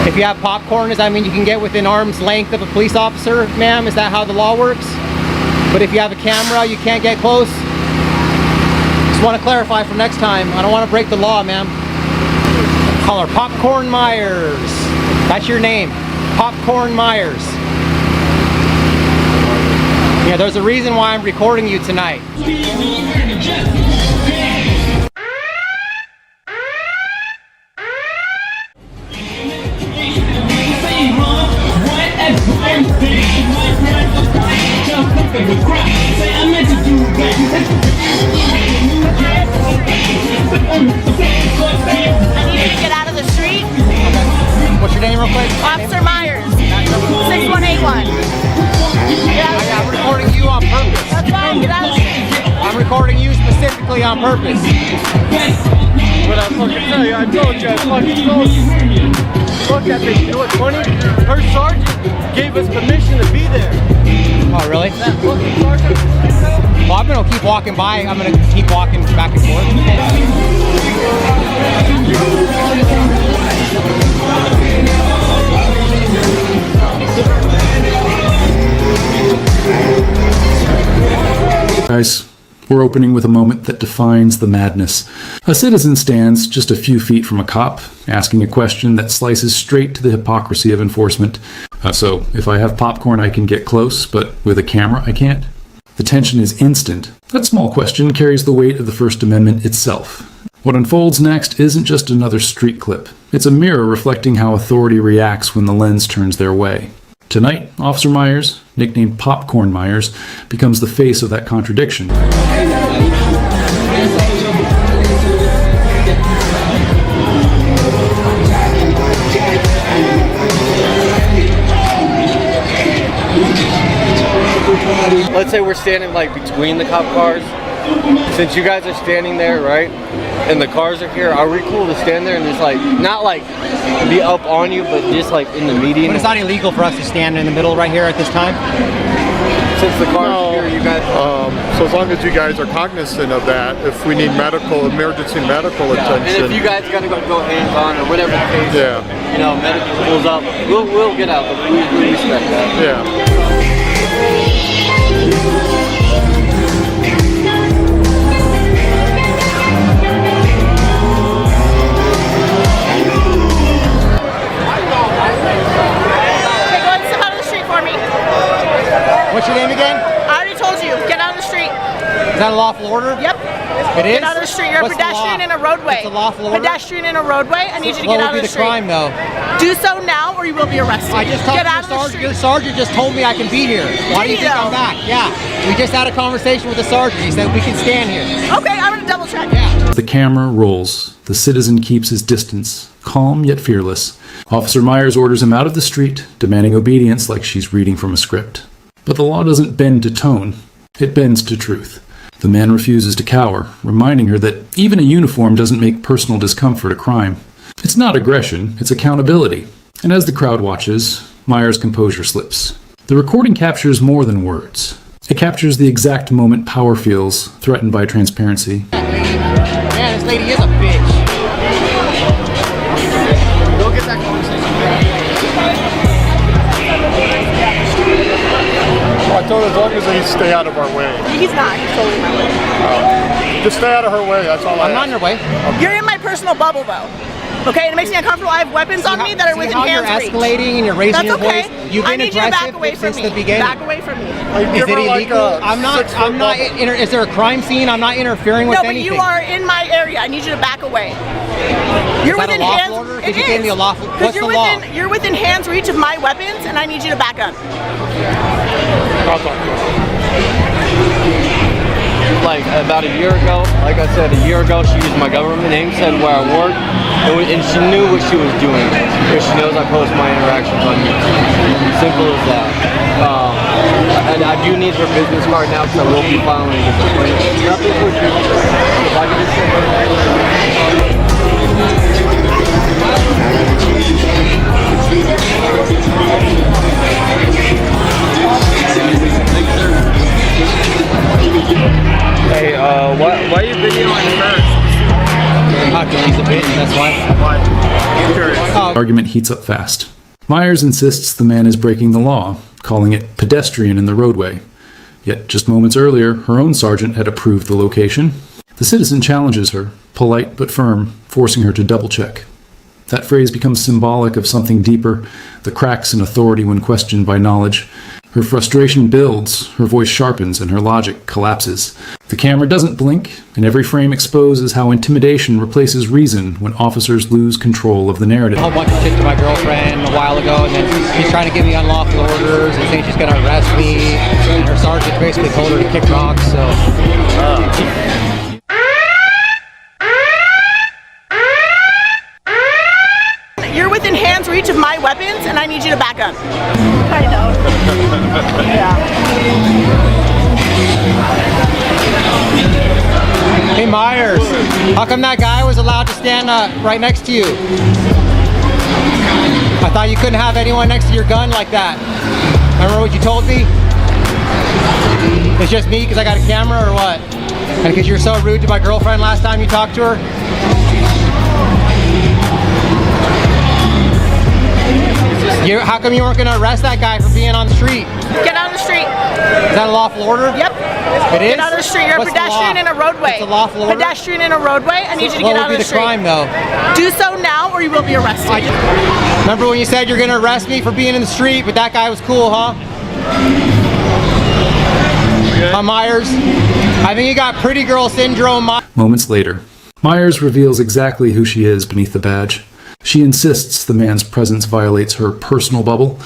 If you have popcorn, does that mean you can get within arm's length of a police officer, ma'am? Is that how the law works? But if you have a camera, you can't get close? Just want to clarify for next time. I don't want to break the law, ma'am. Call her Popcorn Myers. That's your name. Popcorn Myers. Yeah, there's a reason why I'm recording you tonight. Get out of the street. What's your name real quick? Officer Myers. 6181. I'm recording you on purpose. That's fine. Get out of the street. I'm recording you specifically on purpose. What I fucking tell you, I told you, I fucking told you. Look at this, you know what's funny? Her sergeant gave us permission to be there. Oh, really? That fucking sergeant. Well, I'm gonna keep walking by. I'm gonna keep walking back and forth. Guys, we're opening with a moment that defines the madness. A citizen stands just a few feet from a cop, asking a question that slices straight to the hypocrisy of enforcement. So, if I have popcorn, I can get close, but with a camera, I can't? The tension is instant. That small question carries the weight of the First Amendment itself. What unfolds next isn't just another street clip. It's a mirror reflecting how authority reacts when the lens turns their way. Tonight, Officer Myers, nicknamed Popcorn Myers, becomes the face of that contradiction. Let's say we're standing like between the cop cars. Since you guys are standing there, right? And the cars are here, are we cool to stand there and just like, not like be up on you, but just like in the median? But it's not illegal for us to stand in the middle right here at this time? Since the cars are here, you guys... So as long as you guys are cognizant of that, if we need emergency medical attention. And if you guys gotta go hands-on or whatever the case, you know, medical pulls up, we'll get out, but we respect that. Yeah. What's your name again? I already told you. Get out of the street. Is that a lawful order? Yep. It is? Get out of the street. You're a pedestrian in a roadway. It's a lawful order? Pedestrian in a roadway. I need you to get out of the street. What would be the crime, though? Do so now or you will be arrested. I just talked Get out to of the street. your sergeant just told me I can be here. Why do you think I'm back? Yeah. We just had a conversation with the sergeant. He said we can stand here. Okay, I'm gonna double check. Yeah. The camera rolls. The citizen keeps his distance, calm yet fearless. Officer Myers orders him out of the street, demanding obedience like she's reading from a script. But the law doesn't bend to tone, it bends to truth. The man refuses to cower, reminding her that even a uniform doesn't make personal discomfort a crime. It's not aggression, it's accountability. And as the crowd watches, Myers' composure slips. The recording captures more than words. It captures the exact moment power feels threatened by transparency. Man, this lady is a bitch. Go get that conversation. I told her as long as they stay out of our way. He's not. He's totally in my way. Just stay out of her way, that's all I'm not in her way. You're in my personal bubble, though. Okay, and it makes me uncomfortable. I have weapons on me that are within hands reach. You're escalating and you're raising your voice. That's okay. You've been I need you to back aggressive away from since me. the beginning. Back away from me. Is it illegal? I'm not. Is there a crime scene? I'm not interfering with anything. No, but you are in my area. I need you to back away. You're Is that within a lawful hands. order? It Could you give me a lawful? What's the law? You're within hands reach of my weapons, and I need you to back up. I'll talk to her. Like about a year ago, like I said, a year ago, she used my government name, said where I work, and she knew what she was doing because she knows I post my interactions on YouTube. Simple as that. And I do need her business card now because I will be filing a complaint. Nothing for you. If I can just say Hey, why are you videoing her? He's a bitch, that's why. Why? I'm curious. The argument heats up fast. Myers insists the man is breaking the law, calling it pedestrian in the roadway. Yet just moments earlier, her own sergeant had approved the location. The citizen challenges her, polite but firm, forcing her to double-check. That phrase becomes symbolic of something deeper, the cracks in authority when questioned by knowledge. Her frustration builds, her voice sharpens, and her logic collapses. The camera doesn't blink, and every frame exposes how intimidation replaces reason when officers lose control of the narrative. A whole bunch of shit to my girlfriend a while ago, and then she's trying to give me unlawful orders and saying she's going to arrest me, and her sergeant basically told her to kick rocks, so... You're within hand's reach of my weapons, and I need you to back up. I know. Yeah. Hey Myers, how come that guy was allowed to stand right next to you? I thought you couldn't have anyone next to your gun like that. Remember what you told me? It's just me because I got a camera or what? And because you're so rude to my girlfriend last time you talked to her? How come you weren't going to arrest that guy for being on the street? Get out of the street. Is that a lawful order? Yep. It is? Get out of the street. You're What's a pedestrian in a roadway. It's a lawful order? Pedestrian in a roadway. I need you to get out of the street. What would be the crime, though? Do so now or you will be arrested. Remember when you said you're going to arrest me for being in the street, but that guy was cool, huh? Myers, I think you got pretty girl syndrome. Moments later, Myers reveals exactly who she is beneath the badge. She insists the man's presence violates her personal bubble,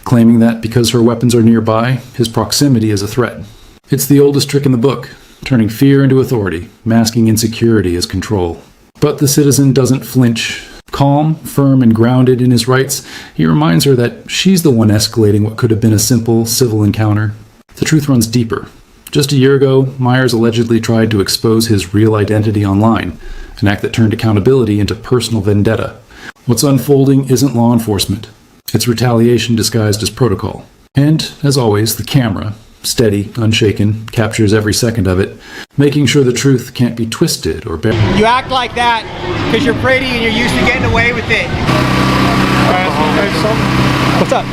claiming that because her weapons are nearby, his proximity is a threat. It's the oldest trick in the book, turning fear into authority, masking insecurity as control. But the citizen doesn't flinch. Calm, firm, and grounded in his rights, he reminds her that she's the one escalating what could have been a simple, civil encounter. The truth runs deeper. Just a year ago, Myers allegedly tried to expose his real identity online, an act that turned accountability into personal vendetta. What's unfolding isn't law enforcement. It's retaliation disguised as protocol. And, as always, the camera, steady, unshaken, captures every second of it, making sure the truth can't be twisted or buried. You act like that because you're pretty and you're used to getting away with it. What's up?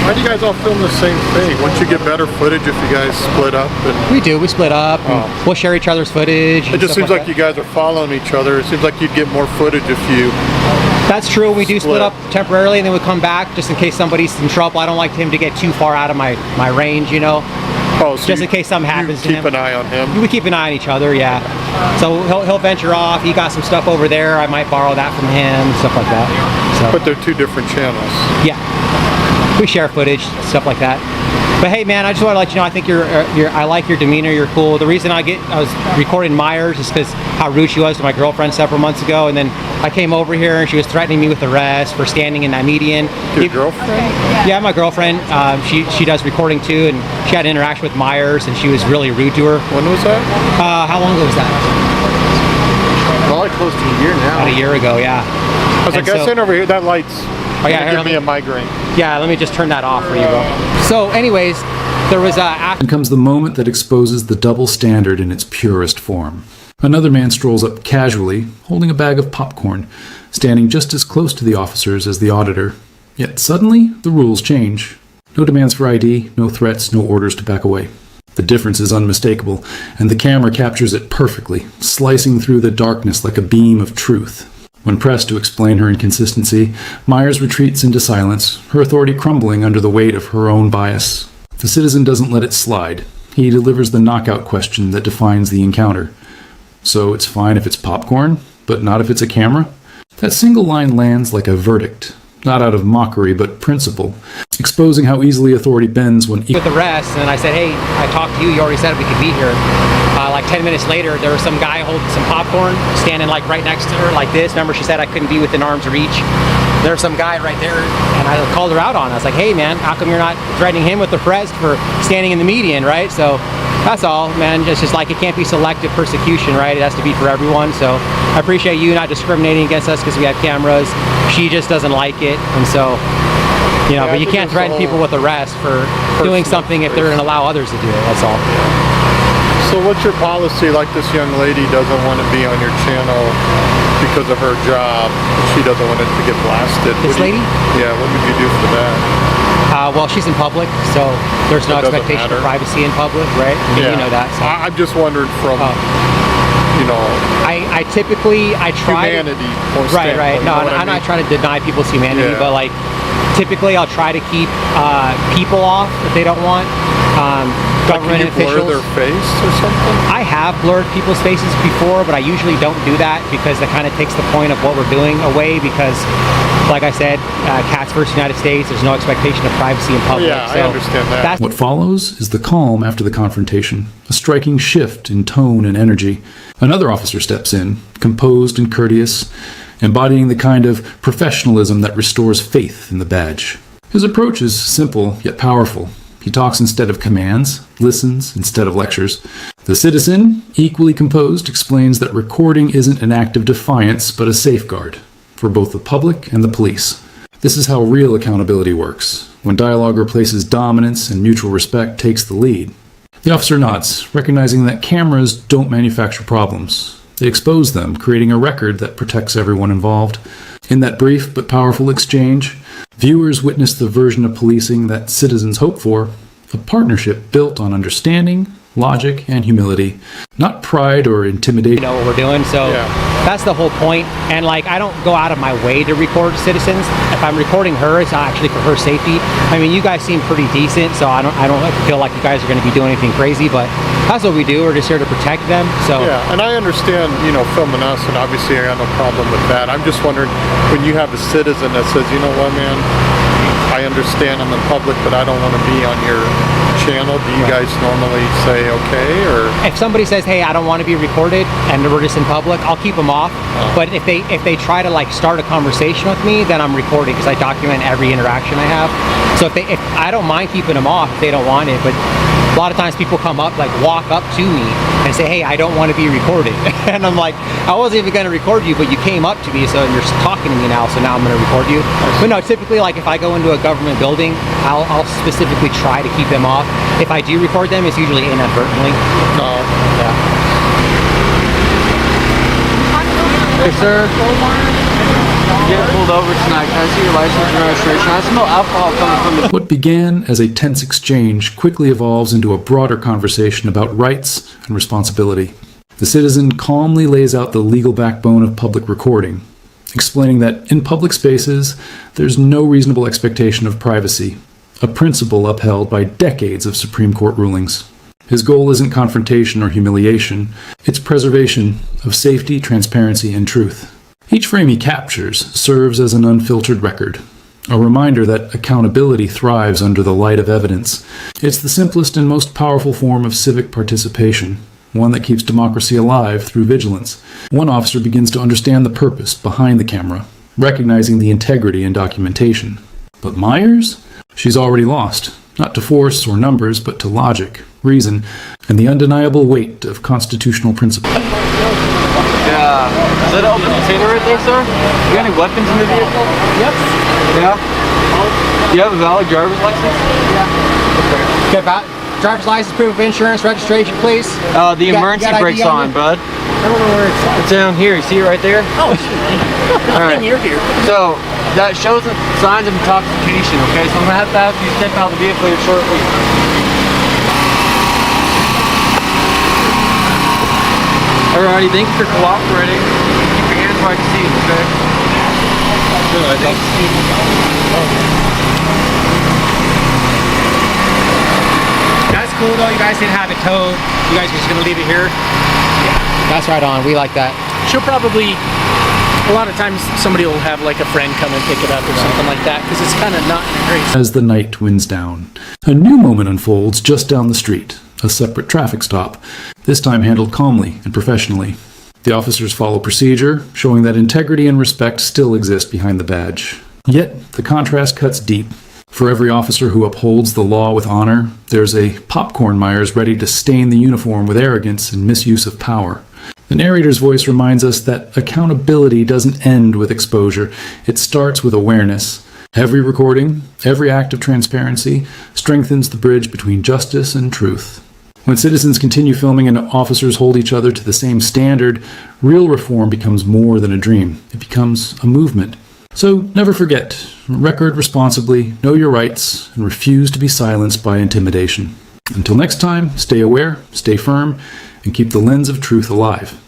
Why do you guys all film the same thing? Wouldn't you get better footage if you guys split up? We do. We split up. And we'll share each other's footage. It just seems like you guys are following each other. It seems like you'd get more footage if you... That's true. We do split up temporarily and then we come back just in case somebody's in trouble. I don't like him to get too far out of my range, you know. Oh, so just in case something happens to him. Keep an eye on him. We keep an eye on each other, yeah. So he'll venture off. He got some stuff over there. I might borrow that from him, stuff like that. So. But they're two different channels. Yeah. We share footage, stuff like that. But hey, man, I just want to let you know, I think I like your demeanor. You're cool. The reason I was recording Myers is because how rude she was to my girlfriend several months ago, and then I came over here and she was threatening me with arrest for standing in that median. Your girlfriend? Yeah, my girlfriend. She does recording too, and she had an interaction with Myers, and she was really rude to her. When was that? How long ago was that? Probably close to a year now. About a year ago, yeah. I was like, I sent over here. That light's give me a migraine. Yeah, let me just turn that off for you, bro. So, anyways, there was Then comes the moment that exposes the double standard in its purest form. Another man strolls up casually, holding a bag of popcorn, standing just as close to the officers as the auditor. Yet suddenly, the rules change. No demands for ID, no threats, no orders to back away. The difference is unmistakable, and the camera captures it perfectly, slicing through the darkness like a beam of truth. When pressed to explain her inconsistency, Myers retreats into silence, her authority crumbling under the weight of her own bias. The citizen doesn't let it slide. He delivers the knockout question that defines the encounter. So it's fine if it's popcorn, but not if it's a camera? That single line lands like a verdict, not out of mockery but principle, exposing how easily authority bends when... With the rest, and I said, hey, I talked to you, you already said we could be here. Like 10 minutes later, there was some guy holding some popcorn, standing like right next to her like this. Remember she said I couldn't be within arm's reach? There was some guy right there, and I called her out on it. I was like, hey man, how come you're not threatening him with the arrest for standing in the median, right? So that's all, man. It's just like it can't be selective persecution, right? It has to be for everyone. So I appreciate you not discriminating against us because we have cameras. She just doesn't like it, and so, you know, but you can't threaten people with arrest for doing something if they're going to allow others to do it. That's all. So what's your policy? Like this young lady doesn't want to be on your channel because of her job. She doesn't want it to get blasted. This lady? Yeah, what would you do for that? Well, she's in public, so there's no It doesn't expectation of matter. privacy in public, right? I mean, Yeah. you know that. So. I'm just wondering from, you know, I typically, I try humanity. Or Right, right. standpoint, No, you know what I'm I not mean? trying to deny people's humanity, Yeah. but like, typically I'll try to keep people off if they don't want. Government Can you blur officials. their face or something? I have blurred people's faces before, but I usually don't do that because that kind of takes the point of what we're doing away because, like I said, cats versus United States, there's no expectation of privacy in public. Yeah, I understand that. That's What follows is the calm after the confrontation, a striking shift in tone and energy. Another officer steps in, composed and courteous, embodying the kind of professionalism that restores faith in the badge. His approach is simple yet powerful. He talks instead of commands, listens instead of lectures. The citizen, equally composed, explains that recording isn't an act of defiance but a safeguard for both the public and the police. This is how real accountability works, when dialogue replaces dominance and mutual respect takes the lead. The officer nods, recognizing that cameras don't manufacture problems. They expose them, creating a record that protects everyone involved. In that brief but powerful exchange, viewers witness the version of policing that citizens hope for, a partnership built on understanding, logic, and humility, not pride or intimidation. know what we're doing, so Yeah. that's the whole point. And like, I don't go out of my way to record citizens. If I'm recording her, it's actually for her safety. I mean, you guys seem pretty decent, so I don't feel like you guys are going to be doing anything crazy, but that's what we do. We're just here to protect them. So Yeah, and I understand, you know, filming us, and obviously I got no problem with that. I'm just wondering, when you have a citizen that says, you know what, man, I understand I'm in public, but I don't want to be on your channel, do you guys normally say okay, or? if somebody says, hey, I don't want to be recorded and we're just in public, I'll keep them off. But if they try to like start a conversation with me, then I'm recording because I document every interaction I have. So if I don't mind keeping them off if they don't want it, but a lot of times people come up, like walk up to me and say, hey, I don't want to be recorded. And I'm like, I wasn't even going to record you, but you came up to me, so you're talking to me now, so now I'm going to record you. But no, typically, like if I go into a government building, I'll specifically try to keep them off. If I do record them, it's usually inadvertently. No. Yeah. Hey, sir. You get pulled over tonight. Can I see your license and registration? I smell alcohol coming from the... What began as a tense exchange quickly evolves into a broader conversation about rights and responsibility. The citizen calmly lays out the legal backbone of public recording, explaining that in public spaces, there's no reasonable expectation of privacy, a principle upheld by decades of Supreme Court rulings. His goal isn't confrontation or humiliation, it's preservation of safety, transparency, and truth. Each frame he captures serves as an unfiltered record, a reminder that accountability thrives under the light of evidence. It's the simplest and most powerful form of civic participation, one that keeps democracy alive through vigilance. One officer begins to understand the purpose behind the camera, recognizing the integrity in documentation. But Myers? She's already lost, not to force or numbers, but to logic, reason, and the undeniable weight of constitutional principle. Yeah. Is that an open container right there, sir? You got any weapons in the vehicle? Yep. Yeah. Do you have a valid driver's license? Get back. Driver's license, proof of insurance, registration, please. The You got- emergency you got brake's ID on on, you? bud. I don't know where it's at. It's down here. You see it right there? Oh, All right. you're here. So that shows signs of intoxication. Okay, so I'm gonna have you step out of the vehicle here shortly. Alrighty, thank you for cooperating. Keep your hands where I can see them, okay? Good. That's cool though. You guys didn't have it towed. You guys are just gonna leave it here? Yeah. That's right on. We like that. She'll probably, a lot of times somebody will have like a friend come and pick it up or something like that because it's kind of not in a hurry. As the night winds down, a new moment unfolds just down the street, a separate traffic stop, this time handled calmly and professionally. The officers follow procedure, showing that integrity and respect still exist behind the badge. Yet, the contrast cuts deep. For every officer who upholds the law with honor, there's a popcorn Myers ready to stain the uniform with arrogance and misuse of power. The narrator's voice reminds us that accountability doesn't end with exposure, it starts with awareness. Every recording, every act of transparency strengthens the bridge between justice and truth. When citizens continue filming and officers hold each other to the same standard, real reform becomes more than a dream. It becomes a movement. So never forget, record responsibly, know your rights, and refuse to be silenced by intimidation. Until next time, stay aware, stay firm, and keep the lens of truth alive.